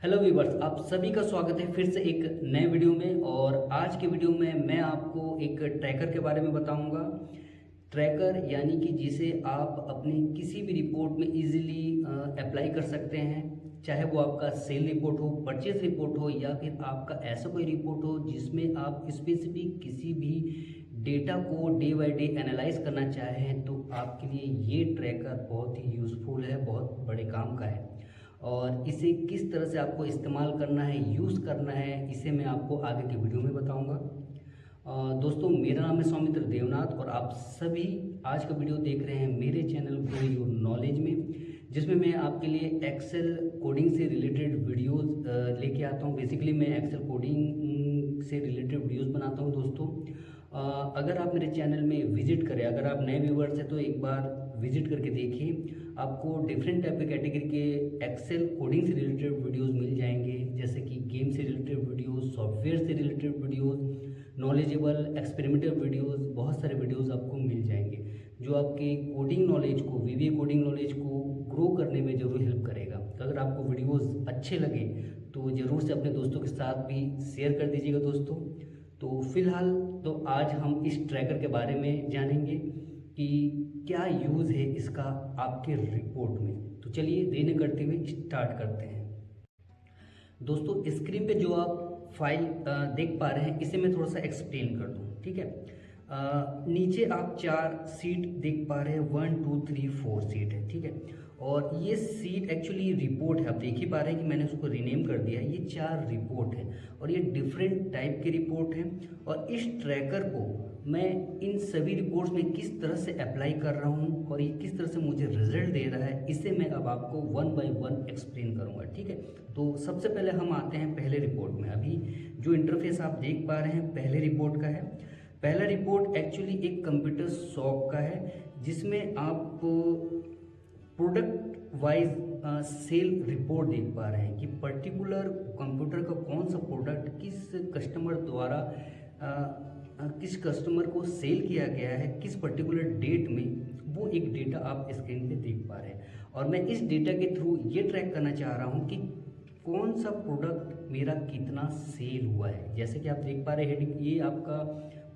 Hello viewers, आप सभी का स्वागत है फिर से एक नए वीडियो में। और आज के वीडियो में मैं आपको एक ट्रैकर के बारे में बताऊंगा। ट्रैकर यानी कि जिसे आप अपनी किसी भी रिपोर्ट में इजीली अप्लाई कर सकते हैं, चाहे वो आपका सेल रिपोर्ट हो, परचेज रिपोर्ट हो, या फिर आपका ऐसा कोई रिपोर्ट हो जिसमें आप स्पेसिफिक किसी भी डेटा को डे बाय डे एनालाइज करना चाहें, तो आपके लिए ये ट्रैकर बहुत ही यूज़फुल है, बहुत बड़े काम का है। और इसे किस तरह से आपको इस्तेमाल करना है, यूज़ करना है, इसे मैं आपको आगे के वीडियो में बताऊंगा। दोस्तों, मेरा नाम है सौमित्र देवनाथ और आप सभी आज का वीडियो देख रहे हैं मेरे चैनल ग्रो योर नॉलेज में, जिसमें मैं आपके लिए एक्सेल कोडिंग से रिलेटेड वीडियोस लेके आता हूं। बेसिकली मैं एक्सेल कोडिंग से रिलेटेड वीडियोस बनाता हूं। दोस्तों, अगर आप मेरे चैनल में विजिट करें, अगर आप नए व्यूवर्स हैं तो एक बार विजिट करके देखिए। आपको डिफरेंट टाइप के कैटेगरी के एक्सेल कोडिंग से रिलेटेड वीडियोस मिल जाएंगे, जैसे कि गेम से रिलेटेड वीडियोस, सॉफ्टवेयर से related videos, knowledgeable experimental videos, बहुत सारे वीडियोस आपको मिल जाएंगे जो आपके कोडिंग नॉलेज को, वीबीए कोडिंग नॉलेज को ग्रो करने में ज़रूर हेल्प करेगा। तो अगर आपको वीडियोस अच्छे लगे तो ज़रूर से अपने दोस्तों के साथ भी शेयर कर दीजिएगा। दोस्तों, तो फिलहाल तो आज हम इस ट्रैकर के बारे में जानेंगे कि क्या यूज़ है इसका आपके रिपोर्ट में। तो चलिए देरी न करते हुए स्टार्ट करते हैं। दोस्तों, स्क्रीन पे जो आप फाइल देख पा रहे हैं, इसे मैं थोड़ा सा एक्सप्लेन कर दूं, ठीक है। नीचे आप 4 सीट देख पा रहे हैं, 1 2 3 4 सीट है, ठीक है। और ये सीट एक्चुअली रिपोर्ट है, आप देख ही पा रहे हैं कि मैंने उसको रीनेम कर दिया है। ये 4 रिपोर्ट है और ये डिफरेंट टाइप के रिपोर्ट हैं। और इस ट्रैकर को मैं इन सभी रिपोर्ट्स में किस तरह से अप्लाई कर रहा हूँ और ये किस तरह से मुझे रिजल्ट दे रहा है, इसे मैं अब आपको 1 बाय 1 एक्सप्लेन करूँगा, ठीक है। तो सबसे पहले हम आते हैं पहले रिपोर्ट में। अभी जो इंटरफेस आप देख पा रहे हैं पहले रिपोर्ट का है। पहला रिपोर्ट एक्चुअली एक कंप्यूटर शॉप का है, जिसमें आप प्रोडक्ट वाइज सेल रिपोर्ट देख पा रहे हैं कि पर्टिकुलर कंप्यूटर का कौन सा प्रोडक्ट किस कस्टमर द्वारा किस कस्टमर को सेल किया गया है, किस पर्टिकुलर डेट में, वो एक डेटा आप स्क्रीन पे देख पा रहे हैं। और मैं इस डेटा के थ्रू ये ट्रैक करना चाह रहा हूँ कि कौन सा प्रोडक्ट मेरा कितना सेल हुआ है। जैसे कि आप देख पा रहे हैं हेडिंग, ये आपका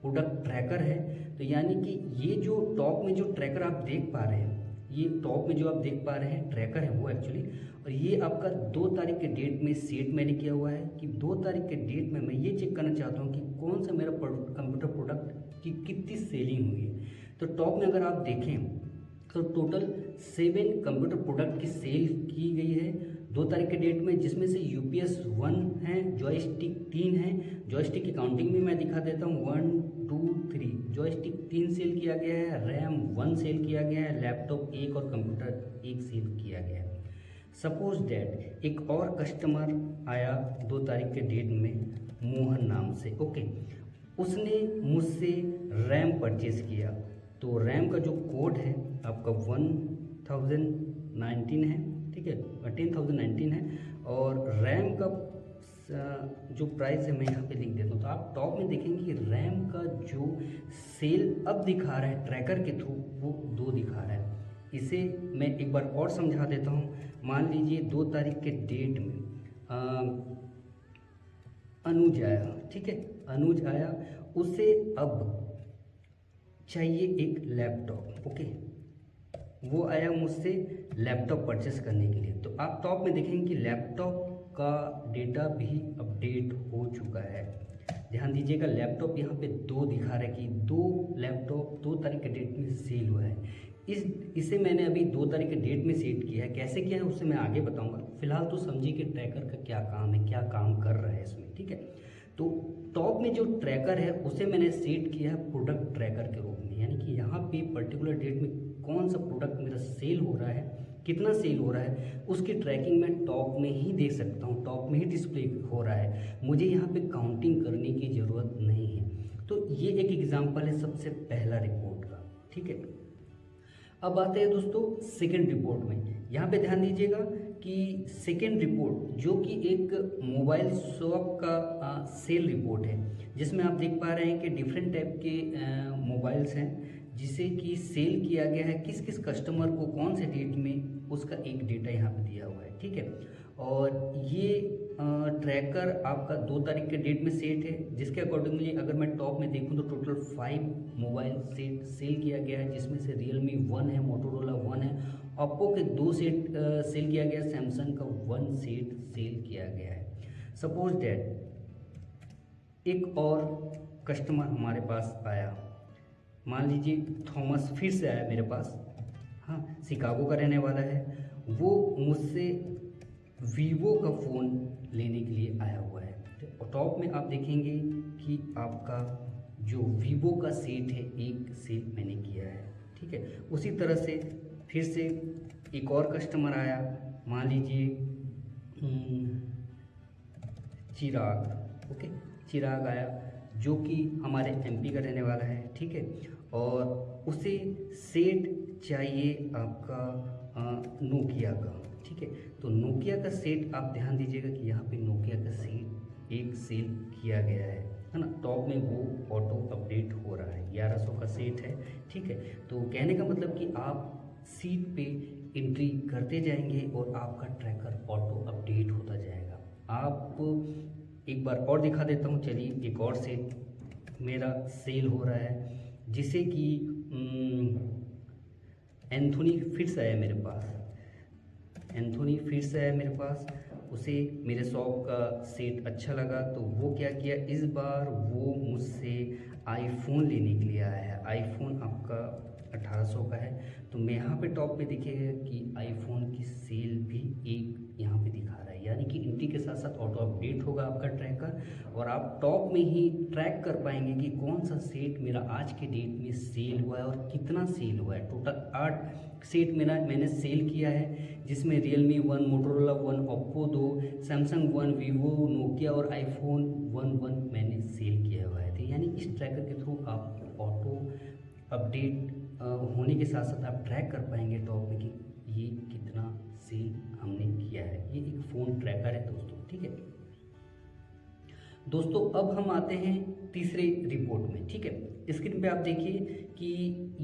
प्रोडक्ट ट्रैकर है। तो यानी कि ये जो टॉप में जो ट्रैकर आप देख पा रहे हैं, ये टॉप में जो आप देख पा रहे हैं ट्रैकर है वो एक्चुअली। और ये आपका 2 तारीख के डेट में सेट मैंने किया हुआ है कि 2 तारीख के डेट में मैं ये चेक करना चाहता हूँ कि कौन सा मेरा कंप्यूटर प्रोडक्ट की कितनी सेलिंग हुई है। तो टॉप में अगर आप देखें तो टोटल 7 कंप्यूटर प्रोडक्ट की सेल की गई है 2 तारीख के डेट में, जिसमें से यूपीएस 1 है, जॉयस्टिक 3 है। जॉयस्टिक की काउंटिंग में मैं दिखा देता हूँ, 1 2 3 जॉयस्टिक 3 सेल किया गया है, रैम 1 सेल किया गया है, लैपटॉप 1 और कंप्यूटर 1 सेल किया गया है। सपोज दैट एक और कस्टमर आया 2 तारीख के डेट में, मोहन नाम से, ओके। उसने मुझसे रैम परचेज किया। तो रैम का जो कोड है आपका 1019 है, ठीक है, 10,019 है। और रैम का जो प्राइस है मैं यहाँ पे लिख देता हूँ। तो आप टॉप में देखेंगे कि रैम का जो सेल अब दिखा रहा है ट्रैकर के थ्रू, वो 2 दिखा रहा है। इसे मैं एक बार और समझा देता हूँ। मान लीजिए 2 तारीख के डेट में अनुज आया, ठीक है, अनुज आया, उसे अब चाहिए एक लैपटॉप, ओके। वो आया मुझसे लैपटॉप परचेस करने के लिए। तो आप टॉप में देखेंगे कि लैपटॉप का डेटा भी अपडेट हो चुका है। ध्यान दीजिएगा, लैपटॉप यहाँ पे 2 दिखा रहा है कि 2 लैपटॉप 2 तारीख के डेट में सेल हुआ है। इसे मैंने अभी 2 तारीख के डेट में सेट किया है। कैसे किया है उससे मैं आगे बताऊंगा। फिलहाल तो समझिए कि ट्रैकर का क्या काम है, क्या काम कर रहा है इसमें, ठीक है। तो टॉप में जो ट्रैकर है उसे मैंने सेट किया है प्रोडक्ट ट्रैकर के रूप में, यानी कि यहाँ पे पर्टिकुलर डेट में कौन सा प्रोडक्ट मेरा सेल हो रहा है, कितना सेल हो रहा है, उसकी ट्रैकिंग मैं टॉप में ही देख सकता हूँ, टॉप में ही डिस्प्ले हो रहा है। मुझे यहाँ पे काउंटिंग करने की ज़रूरत नहीं है। तो ये एक एग्जाम्पल है सबसे पहला रिपोर्ट का, ठीक है। अब आते हैं दोस्तों सेकेंड रिपोर्ट में। यहाँ पे ध्यान दीजिएगा कि सेकेंड रिपोर्ट जो कि एक मोबाइल शॉप का सेल रिपोर्ट है, जिसमें आप देख पा रहे हैं कि डिफरेंट टाइप के मोबाइल्स हैं जिसे कि सेल किया गया है, किस किस कस्टमर को कौन से डेट में, उसका एक डेटा यहाँ पे दिया हुआ है, ठीक है। और ये ट्रैकर आपका 2 तारीख के डेट में सेट है, जिसके अकॉर्डिंगली अगर मैं टॉप में देखूं तो टोटल 5 मोबाइल सेट सेल किया गया है, जिसमें से रियलमी 1 है, मोटोरोला 1 है, ओप्पो के 2 सेट सेल किया गया है, सैमसंग का 1 सेट सेल किया गया है। सपोज दैट एक और कस्टमर हमारे पास आया, मान लीजिए थॉमस फिर से आया मेरे पास, हाँ, शिकागो का रहने वाला है, वो मुझसे वीवो का फ़ोन लेने के लिए आया हुआ है। तो टॉप में आप देखेंगे कि आपका जो वीवो का सेट है, एक सेल मैंने किया है, ठीक है। उसी तरह से फिर से एक और कस्टमर आया, मान लीजिए चिराग, ओके, चिराग आया जो कि हमारे एमपी का रहने वाला है, ठीक है, और उसे सेट चाहिए आपका नोकिया का, ठीक है। तो नोकिया का सेट आप ध्यान दीजिएगा कि यहाँ पे नोकिया का सेट एक सेल किया गया है ना। टॉप में वो ऑटो अपडेट हो रहा है, 1100 का सेट है, ठीक है। तो कहने का मतलब कि आप सीट पे एंट्री करते जाएंगे और आपका ट्रैकर ऑटो अपडेट होता जाएगा। आप एक बार और दिखा देता हूँ, चलिए, एक और सेट मेरा सेल हो रहा है, जिसे कि एंथोनी फिर से आया मेरे पास, एंथोनी फिर से आया मेरे पास, उसे मेरे शॉप का सेट अच्छा लगा, तो वो क्या किया, इस बार वो मुझसे आईफोन लेने के लिए आया है। आईफोन आपका 1800 का है। तो मैं यहाँ पे टॉप पे दिखेगा कि आईफोन की सेल भी एक यहाँ पे दिखा रहा है, यानी कि एंट्री के साथ साथ ऑटो अपडेट होगा आपका ट्रैकर, और आप टॉप में ही ट्रैक कर पाएंगे कि कौन सा सेट मेरा आज के डेट में सेल हुआ है और कितना सेल हुआ है। टोटल 8 सेट मैंने सेल किया है, जिसमें Realme 1, Motorola 1, Oppo 2, Samsung 1, Vivo, Nokia और आईफोन 11 मैंने सेल किया हुआ है। तो यानी इस ट्रैकर के थ्रू आप ऑटो अपडेट होने के साथ साथ आप ट्रैक कर पाएंगे टॉप में कि ये कितना सेल हमने किया है। ये एक फ़ोन ट्रैकर है दोस्तों, ठीक है। दोस्तों अब हम आते हैं तीसरे रिपोर्ट में, ठीक है। स्क्रीन पे आप देखिए कि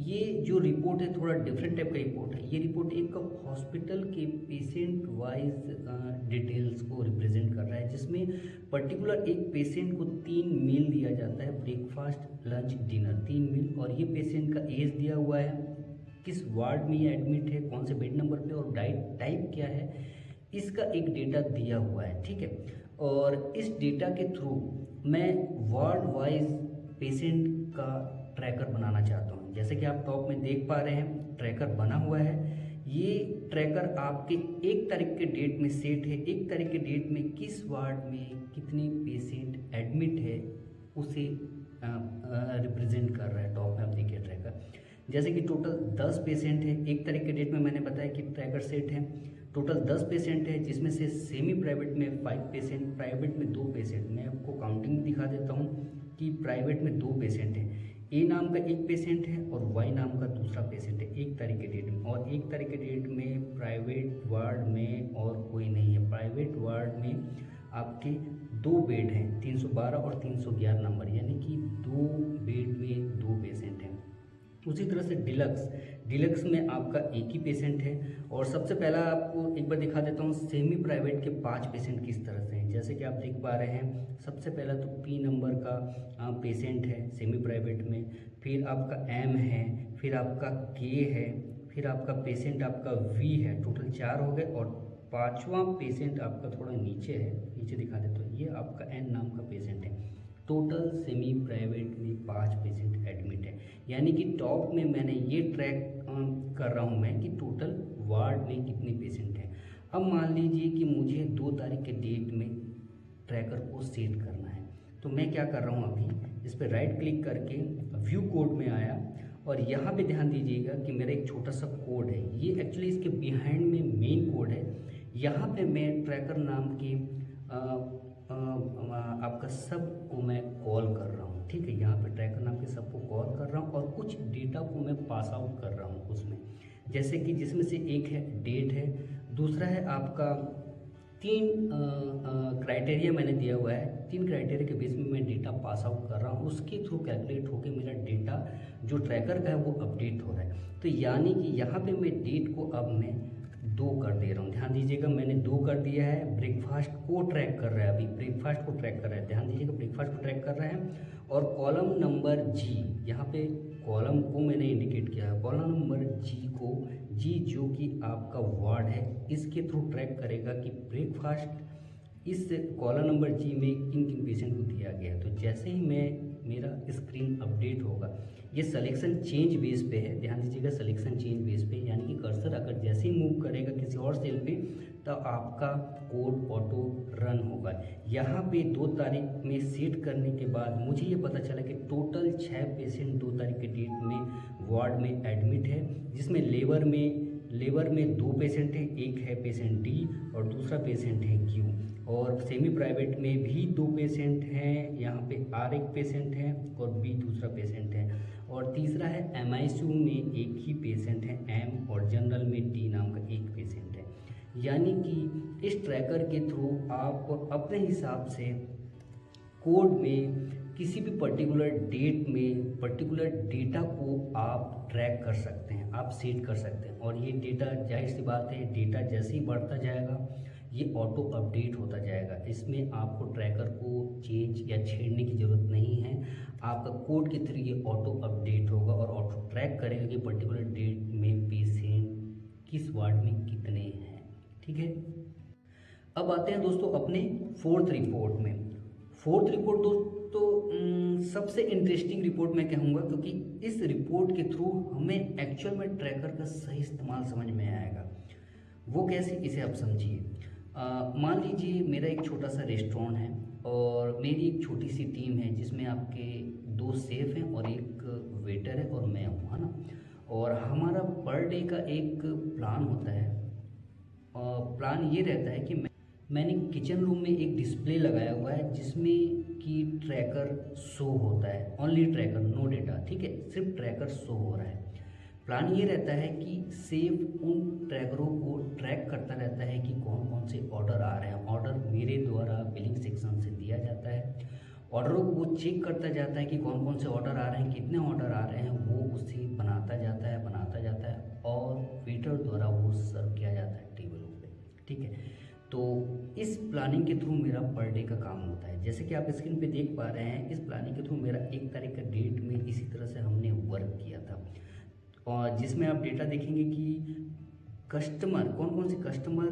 ये जो रिपोर्ट है थोड़ा डिफरेंट टाइप का रिपोर्ट है। ये रिपोर्ट एक हॉस्पिटल के पेशेंट वाइज डिटेल्स को रिप्रेजेंट कर रहा है, जिसमें पर्टिकुलर एक पेशेंट को 3 मील दिया जाता है, ब्रेकफास्ट लंच डिनर 3 मील, और ये पेशेंट का एज दिया हुआ है, किस वार्ड में ये एडमिट है, कौन से बेड नंबर पे, और डाइट टाइप क्या है, इसका एक डेटा दिया हुआ है, ठीक है। और इस डेटा के थ्रू मैं वार्ड वाइज पेशेंट का ट्रैकर बनाना चाहता हूँ। जैसे कि आप टॉप में देख पा रहे हैं ट्रैकर बना हुआ है। ये ट्रैकर आपके 1 तारीख के डेट में सेट है, 1 तारीख के डेट में किस वार्ड में कितने पेशेंट एडमिट है उसे रिप्रेजेंट कर रहा है। टॉप में आप देखिए ट्रैकर, जैसे कि टोटल 10 पेशेंट है, 1 तारीख के डेट में मैंने बताया कि ट्रैकर सेट है, टोटल 10 पेशेंट है, जिसमें से सेमी प्राइवेट में 5 पेशेंट, प्राइवेट में 2 पेशेंट। मैं आपको काउंटिंग दिखा देता हूँ कि प्राइवेट में 2 पेशेंट हैं, ए नाम का एक पेशेंट है और वाई नाम का दूसरा पेशेंट है 1 तारीख के डेट में। और 1 तारीख के डेट में प्राइवेट वार्ड में और कोई नहीं है। प्राइवेट वार्ड में आपके 2 बेड हैं, 312 और 311 नंबर, यानी कि 2 बेड में 2 पेशेंट हैं। उसी तरह से डिलक्स में आपका एक ही पेशेंट है। और सबसे पहला आपको एक बार दिखा देता हूँ सेमी प्राइवेट के 5 पेशेंट किस तरह से हैं। जैसे कि आप देख पा रहे हैं, सबसे पहला तो पी नंबर का पेशेंट है सेमी प्राइवेट में, फिर आपका एम है, फिर आपका के है, फिर आपका पेशेंट आपका वी है। टोटल 4 हो गए। और 5वां पेशेंट आपका थोड़ा नीचे है, नीचे दिखा देता हूँ, ये आपका एन नाम का पेशेंट है। टोटल सेमी प्राइवेट में 5 पेशेंट एडमिट है। यानी कि टॉप में मैंने ये ट्रैक कर रहा हूँ मैं कि टोटल वार्ड में कितने पेशेंट हैं। अब मान लीजिए कि मुझे 2 तारीख के डेट में ट्रैकर को सेट करना है, तो मैं क्या कर रहा हूँ, अभी इस पर राइट क्लिक करके व्यू कोड में आया और यहाँ पे ध्यान दीजिएगा कि मेरा एक छोटा सा कोड है, ये एक्चुअली इसके बिहाइंड में मेन कोड है। यहाँ पे मैं ट्रैकर नाम के आपका सब को मैं कॉल कर रहा हूँ, ठीक है। यहाँ पे ट्रैकर नाम के सब को कॉल कर रहा हूँ और कुछ डेटा को मैं पास आउट कर रहा हूँ उसमें, जैसे कि जिसमें से एक है डेट है, दूसरा है आपका 3 क्राइटेरिया मैंने दिया हुआ है। 3 क्राइटेरिया के बेस में मैं डेटा पास आउट कर रहा हूँ, उसके थ्रू कैलकुलेट होकर मेरा डेटा जो ट्रैकर का है वो अपडेट हो रहा है। तो यानी कि यहाँ पे मैं डेट को अब मैं 2 कर दे रहा हूँ। ध्यान दीजिएगा, मैंने 2 कर दिया है। ब्रेकफास्ट को ट्रैक कर रहा है, अभी ब्रेकफास्ट को ट्रैक कर रहा है। ध्यान दीजिएगा, ब्रेकफास्ट को ट्रैक कर रहा है। और कॉलम नंबर जी, यहाँ पे कॉलम को मैंने इंडिकेट किया है। कॉलम नंबर जी को, जी जो कि आपका वार्ड है, इसके थ्रू ट्रैक करेगा कि ब्रेकफास्ट इस कॉलम नंबर जी में किन किन पेशेंट को दिया गया है। तो जैसे ही मेरा स्क्रीन अपडेट होगा, ये सिलेक्शन चेंज बेस पे है। ध्यान दीजिएगा, सिलेक्शन चेंज बेस पे, यानी कि कर्सर अगर जैसे ही मूव करेगा किसी और सेल पे, तो आपका कोड ऑटो रन होगा। यहाँ पे 2 तारीख में सेट करने के बाद मुझे ये पता चला कि टोटल 6 पेशेंट 2 तारीख के डेट में वार्ड में एडमिट है, जिसमें लेबर में 2 पेशेंट हैं, एक है पेशेंट डी और दूसरा पेशेंट है क्यू। और सेमी प्राइवेट में भी 2 पेशेंट हैं, यहाँ पे आर एक पेशेंट है और बी दूसरा पेशेंट है। और तीसरा है एमआईसीयू में एक ही पेशेंट है एम, और जनरल में टी नाम का एक पेशेंट है। यानी कि इस ट्रैकर के थ्रू आप अपने हिसाब से कोड में किसी भी पर्टिकुलर डेट में पर्टिकुलर डेटा को आप ट्रैक कर सकते हैं, आप सेट कर सकते हैं। और ये डेटा, जाहिर सी बात है, डेटा जैसे ही बढ़ता जाएगा ये ऑटो अपडेट होता जाएगा। इसमें आपको ट्रैकर को चेंज या छेड़ने की ज़रूरत नहीं है। आपका कोड के थ्रू ये ऑटो अपडेट होगा और ऑटो ट्रैक करेगा कि पर्टिकुलर डेट में पेशेंट किस वार्ड में कितने हैं। ठीक है, अब आते हैं दोस्तों अपने 4th रिपोर्ट में। 4th रिपोर्ट दोस्तों सबसे इंटरेस्टिंग रिपोर्ट मैं कहूँगा, क्योंकि इस रिपोर्ट के थ्रू हमें एक्चुअल में ट्रैकर का सही इस्तेमाल समझ में आएगा। वो कैसे, इसे आप समझिए। मान लीजिए मेरा एक छोटा सा रेस्टोरेंट है और मेरी एक छोटी सी टीम है, जिसमें आपके 2 शेफ हैं और एक वेटर है और मैं हूँ, है ना। और हमारा पर डे का एक प्लान होता है। प्लान ये रहता है कि मैंने किचन रूम में एक डिस्प्ले लगाया हुआ है जिसमें कि ट्रैकर शो होता है, ओनली ट्रैकर, नो डेटा। ठीक है, सिर्फ ट्रैकर शो हो रहा है। प्लान ये रहता है कि सेफ उन ट्रैकरों को ट्रैक करता रहता है कि कौन कौन से ऑर्डर आ रहे हैं। ऑर्डर मेरे द्वारा बिलिंग सेक्शन से दिया जाता है। ऑर्डरों को वो चेक करता जाता है कि कौन कौन से ऑर्डर आ रहे हैं, कितने ऑर्डर आ रहे हैं, वो उसे बनाता जाता है और वेटर द्वारा वो सर्व किया जाता है टेबलों पे। ठीक है, तो इस प्लानिंग के थ्रू मेरा पर डे का काम होता है। जैसे कि आप स्क्रीन पे देख पा रहे हैं, इस प्लानिंग के थ्रू मेरा 1 तारीख का डेट में इसी तरह से हमने वर्क किया था। और जिसमें आप डेटा देखेंगे कि कस्टमर, कौन कौन से कस्टमर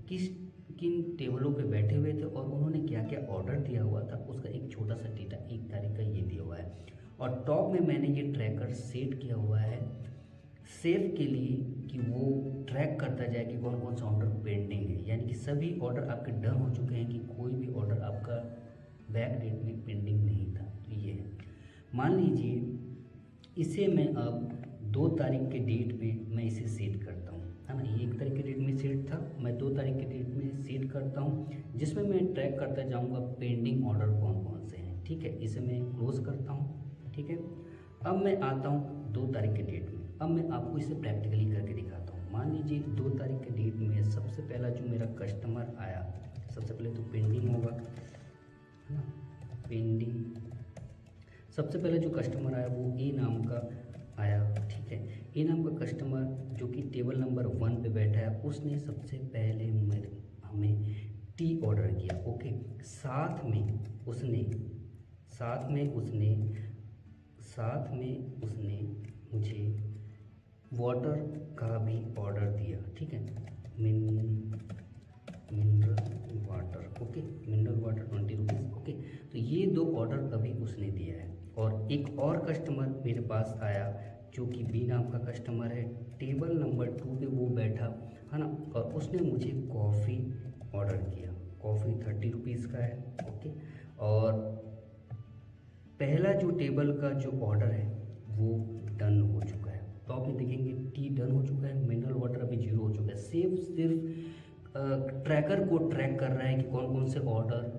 किन टेबलों पे बैठे हुए थे और उन्होंने क्या क्या ऑर्डर दिया हुआ था, उसका एक छोटा सा डेटा 1 तारीख का ये दिया हुआ है। और टॉप में मैंने ये ट्रैकर सेट किया हुआ है सेफ के लिए कि वो ट्रैक करता जाए कि कौन कौन सा ऑर्डर पेंडिंग है, यानी कि सभी ऑर्डर आपके डन हो चुके हैं, कि कोई भी ऑर्डर आपका बैक डेट में पेंडिंग नहीं था। तो ये है, मान लीजिए इसे मैं अब 2 तारीख के डेट में मैं इसे सेट करता हूँ, है ना। ये 1 तारीख के डेट में सेट था, मैं 2 तारीख के डेट में सेट करता हूँ, जिसमें मैं ट्रैक करता जाऊँगा पेंडिंग ऑर्डर कौन कौन से हैं। ठीक है, इसे मैं क्लोज करता हूँ। ठीक है, अब मैं आता हूँ 2 तारीख के डेट में। अब मैं आपको इसे प्रैक्टिकली करके दिखाता हूँ। मान लीजिए 2 तारीख के डेट में सबसे पहला जो मेरा कस्टमर आया, सबसे पहले तो पेंडिंग होगा, है ना, पेंडिंग। सबसे पहले जो कस्टमर आया वो ए नाम का आया। ठीक है, ए नाम का कस्टमर जो कि टेबल नंबर 1 पे बैठा है, उसने सबसे पहले हमें टी ऑर्डर किया। ओके, साथ में उसने मुझे वाटर का भी ऑर्डर दिया। ठीक है, mineral water. Okay, mineral water 20 rupees. Okay, तो ये 2 ऑर्डर अभी उसने दिया है। और एक और कस्टमर मेरे पास आया जो कि बी नाम का कस्टमर है, टेबल नंबर 2 पे वो बैठा, है ना, और उसने मुझे कॉफ़ी ऑर्डर किया। कॉफ़ी 30 रुपीज़ का है। ओके, और पहला जो टेबल का जो ऑर्डर है वो डन हो चुका है। तो आप देखेंगे टी डन हो चुका है, मिनरल वाटर अभी 0 हो चुका है। सिर्फ ट्रैकर को ट्रैक कर रहा है कि कौन कौन से ऑर्डर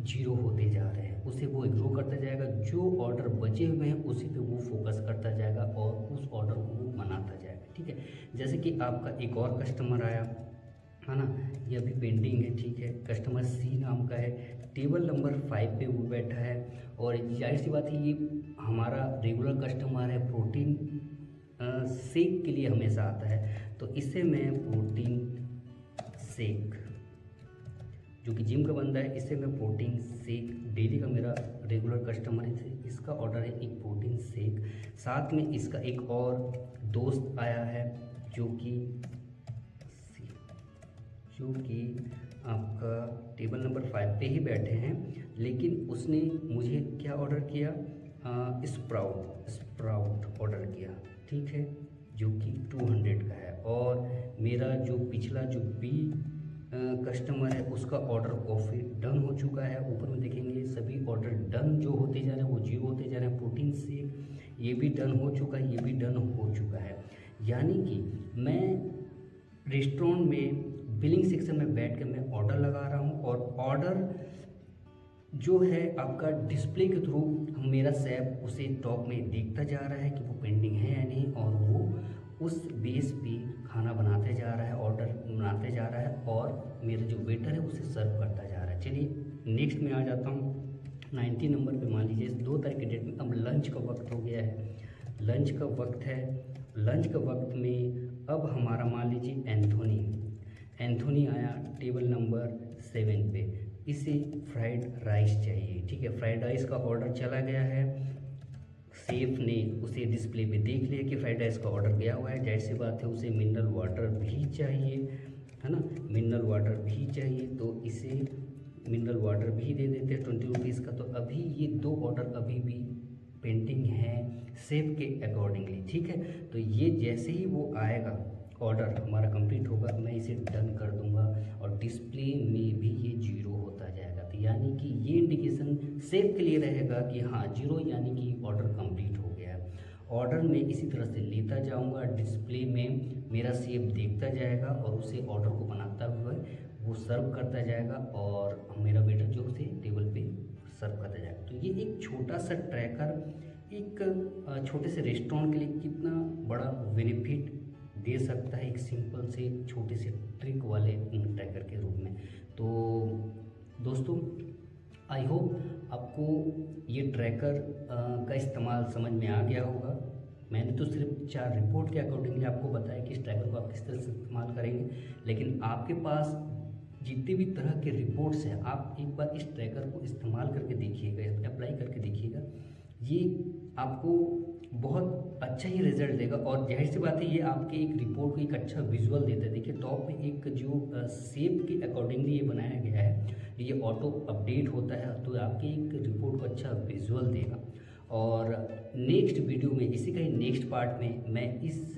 0 होते जा रहे हैं, उसे वो इग्नोर करता जाएगा। जो ऑर्डर बचे हुए हैं उसी पे वो फोकस करता जाएगा और उस ऑर्डर को वो बनाता जाएगा। ठीक है, जैसे कि आपका एक और कस्टमर आया, है ना, ये अभी पेंडिंग है। ठीक है, कस्टमर सी नाम का है, टेबल नंबर 5 पे वो बैठा है। और जाहिर सी बात है ये हमारा रेगुलर कस्टमर है, प्रोटीन शेक के लिए हमेशा आता है। तो इससे मैं प्रोटीन शेक, जो कि जिम का बंदा है, इससे मैं प्रोटीन शेक, डेली का मेरा रेगुलर कस्टमर है, इसका ऑर्डर है एक प्रोटीन शेक। साथ में इसका एक और दोस्त आया है जो कि आपका टेबल नंबर 5 पे ही बैठे हैं, लेकिन उसने मुझे क्या ऑर्डर किया, स्प्राउट ऑर्डर किया, ठीक है, जो कि 200 का है। और मेरा जो पिछला जो बी कस्टमर है उसका ऑर्डर कॉफ़ी डन हो चुका है। ऊपर में देखेंगे सभी ऑर्डर डन जो होते जा रहे हैं वो 0 होते जा रहे हैं। प्रोटीन शेक ये भी डन हो चुका है, ये भी डन हो चुका है। यानी कि मैं रेस्टोरेंट में बिलिंग सेक्शन में बैठ के मैं ऑर्डर लगा रहा हूँ, और ऑर्डर जो है आपका डिस्प्ले के थ्रू मेरा सैप उसे टॉप में देखता जा रहा है कि वो पेंडिंग है या नहीं, और वो उस बेस पे खाना बनाते जा रहा है, ऑर्डर बनाते जा रहा है, और मेरा जो वेटर है उसे सर्व करता जा रहा है। चलिए नेक्स्ट में आ जाता हूँ 90 नंबर पे। मान लीजिए 2 तारीख के डेट में अब लंच का वक्त हो गया है, लंच का वक्त है। लंच का वक्त में अब हमारा मान लीजिए एंथोनी आया टेबल नंबर 7 पे। इसे फ्राइड राइस चाहिए, ठीक है, फ्राइड राइस का ऑर्डर चला गया है। शेफ ने उसे डिस्प्ले पे देख लिया कि फ्राइड राइस का ऑर्डर गया हुआ है, जाहिर सी बात है उसे मिनरल वाटर भी चाहिए, है ना, मिनरल वाटर भी चाहिए, तो इसे मिनरल वाटर भी दे देते हैं 20 रुपीज़ का। तो अभी ये 2 ऑर्डर अभी भी पेंडिंग है शेफ के अकॉर्डिंगली, ठीक है। तो ये जैसे ही वो आएगा, ऑर्डर हमारा कंप्लीट होगा, मैं इसे डन कर दूंगा और डिस्प्ले में भी ये 0 होता जाएगा। तो यानी कि ये इंडिकेशन शेफ के लिए रहेगा कि हाँ 0, यानी कि ऑर्डर कंप्लीट हो गया है। ऑर्डर मैं इसी तरह से लेता जाऊंगा, डिस्प्ले में मेरा शेफ देखता जाएगा और उसे ऑर्डर को बनाता हुआ वो सर्व करता जाएगा, और मेरा वेटर जो उसे टेबल पे सर्व करता जाएगा। तो ये एक छोटा सा ट्रैकर एक छोटे से रेस्टोरेंट के लिए कितना बड़ा बेनिफिट दे सकता है, एक सिंपल से छोटे से ट्रिक वाले ट्रैकर के रूप में। तो दोस्तों आई होप आपको ये ट्रैकर का इस्तेमाल समझ में आ गया होगा। मैंने तो सिर्फ 4 रिपोर्ट के अकॉर्डिंगली आपको बताया कि इस ट्रैकर को आप किस तरह से इस्तेमाल करेंगे, लेकिन आपके पास जितने भी तरह के रिपोर्ट्स हैं आप एक बार इस ट्रैकर को इस्तेमाल करके देखिएगा, अप्लाई करके देखिएगा, ये आपको बहुत अच्छा ही रिजल्ट देगा। और जाहिर सी बात है ये आपके एक रिपोर्ट को एक अच्छा विजुअल देता है। देखिए टॉप में एक जो शेप के अकॉर्डिंगली ये बनाया गया है, ये ऑटो अपडेट होता है, तो आपके एक रिपोर्ट को अच्छा विजुअल देगा। और नेक्स्ट वीडियो में, इसी का ही नेक्स्ट पार्ट में मैं इस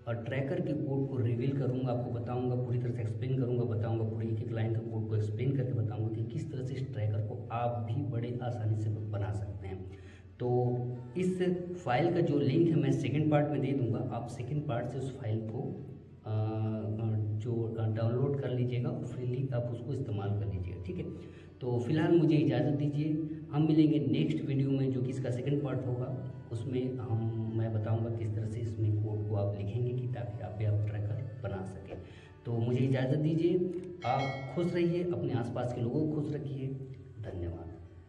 ट्रैकर के कोड को रिवील करूंगा, आपको बताऊंगा, पूरी तरह से एक्सप्लेन करूंगा, बताऊंगा, पूरी एक लाइन का कोड को एक्सप्लेन करके बताऊंगा कि किस तरह से इस ट्रैकर को आप भी बड़े आसानी से बना सकते हैं। तो इस फाइल का जो लिंक है मैं सेकंड पार्ट में दे दूंगा, आप सेकंड पार्ट से उस फाइल को जो डाउनलोड कर लीजिएगा, फ्रीली आप उसको इस्तेमाल कर लीजिएगा, ठीक है। तो फिलहाल मुझे इजाज़त दीजिए, हम मिलेंगे नेक्स्ट वीडियो में जो कि इसका सेकंड पार्ट होगा, उसमें मैं बताऊंगा किस तरह से इसमें कोड को आप लिखेंगे कि ताकि आप ट्रैकर बना सकें। तो मुझे इजाज़त दीजिए, आप खुश रहिए, अपने आसपास के लोगों को खुश रखिए, धन्यवाद।